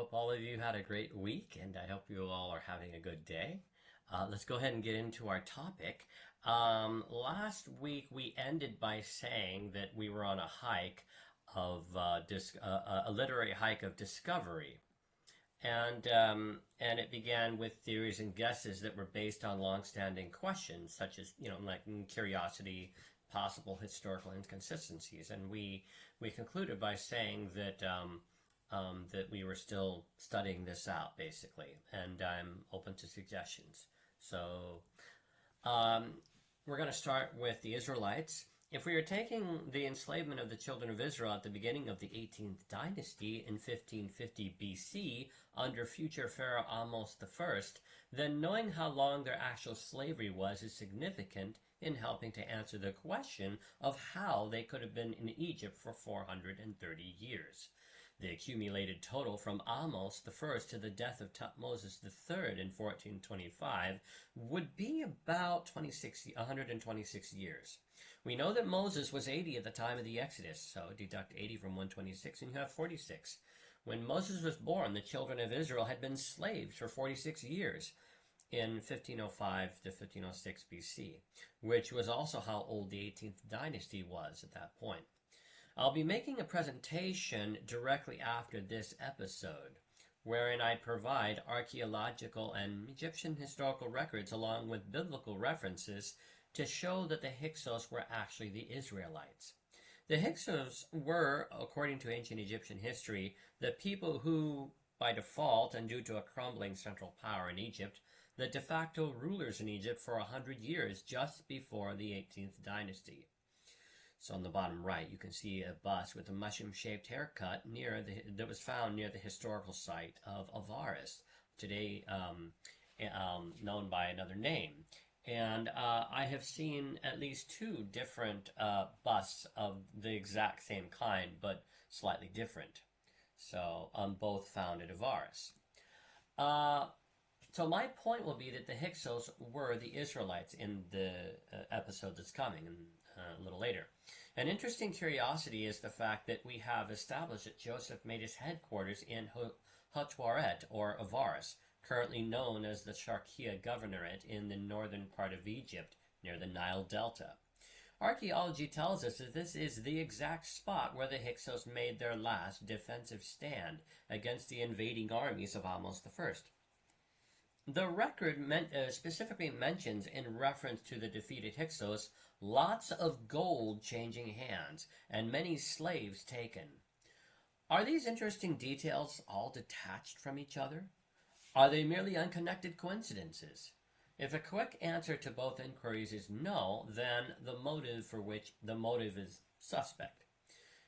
hope all of you had a great week, and I hope you all are having a good day. Let's go ahead and get into our topic. Last week we ended by saying that we were on a hike of a literary hike of discovery, and it began with theories and guesses that were based on long-standing questions, such as like curiosity, possible historical inconsistencies, and we concluded by saying that. That we were still studying this out, basically, and I'm open to suggestions. So, we're going to start with the Israelites. If we are taking the enslavement of the children of Israel at the beginning of the 18th dynasty in 1550 BC under future Pharaoh Amos I, then knowing how long their actual slavery was is significant in helping to answer the question of how they could have been in Egypt for 430 years. The accumulated total from Amos I to the death of Tutmosis III in 1425 would be about 126 years. We know that Moses was 80 at the time of the Exodus, so deduct 80 from 126 and you have 46. When Moses was born, the children of Israel had been slaves for 46 years in 1505 to 1506 BC, which was also how old the 18th dynasty was at that point. I'll be making a presentation directly after this episode, wherein I provide archaeological and Egyptian historical records along with biblical references to show that the Hyksos were actually the Israelites. The Hyksos were, according to ancient Egyptian history, the people who, by default and due to a crumbling central power in Egypt, the de facto rulers in Egypt for 100 years just before the 18th dynasty. So on the bottom right, you can see a bust with a mushroom-shaped haircut that was found near the historical site of Avaris, today known by another name. And I have seen at least two different busts of the exact same kind, but slightly different. So both found at Avaris. So my point will be that the Hyksos were the Israelites in the episode that's coming a little later. An interesting curiosity is the fact that we have established that Joseph made his headquarters in Hotwaret, or Avaris, currently known as the Sharqiya Governorate in the northern part of Egypt, near the Nile Delta. Archaeology tells us that this is the exact spot where the Hyksos made their last defensive stand against the invading armies of Amos I. The record specifically mentions, in reference to the defeated Hyksos, lots of gold changing hands and many slaves taken. Are these interesting details all detached from each other? Are they merely unconnected coincidences? If a quick answer to both inquiries is no, then the motive is suspect.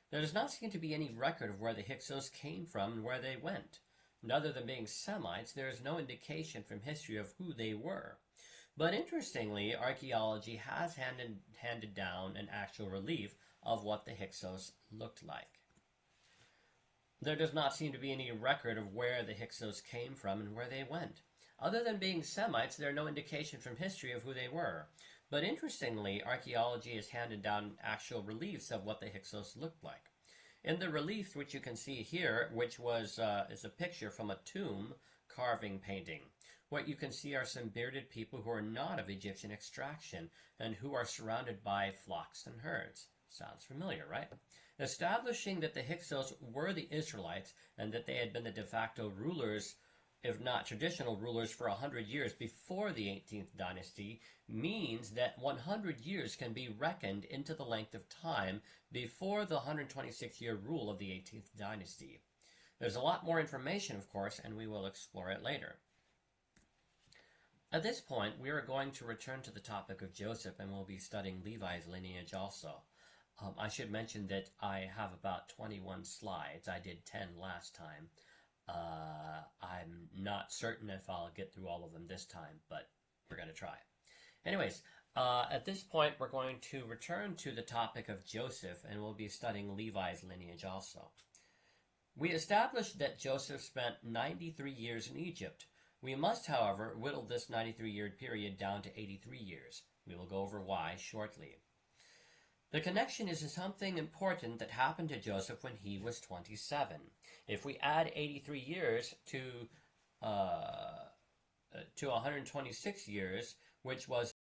There does not seem to be any record of where the Hyksos came from and where they went. And other than being Semites, there is no indication from history of who they were. But interestingly, archaeology has handed down an actual relief of what the Hyksos looked like. There does not seem to be any record of where the Hyksos came from and where they went. Other than being Semites, there are no indication from history of who they were. But interestingly, archaeology has handed down actual reliefs of what the Hyksos looked like. In the relief, which you can see here, which is a picture from a tomb carving painting, what you can see are some bearded people who are not of Egyptian extraction and who are surrounded by flocks and herds. Sounds familiar, right? Establishing that the Hyksos were the Israelites and that they had been the de facto rulers, if not traditional rulers, for 100 years before the 18th dynasty, means that 100 years can be reckoned into the length of time before the 126-year rule of the 18th dynasty. There's a lot more information, of course, and we will explore it later. At this point, we are going to return to the topic of Joseph, and we'll be studying Levi's lineage also. I should mention that I have about 21 slides. I did 10 last time. I'm not certain if I'll get through all of them this time, but we're going to try. Anyways, at this point, we're going to return to the topic of Joseph, and we'll be studying Levi's lineage also. We established that Joseph spent 93 years in Egypt. We must, however, whittle this 93-year period down to 83 years. We will go over why shortly. The connection is something important that happened to Joseph when he was 27. If we add 83 years to 126 years, which was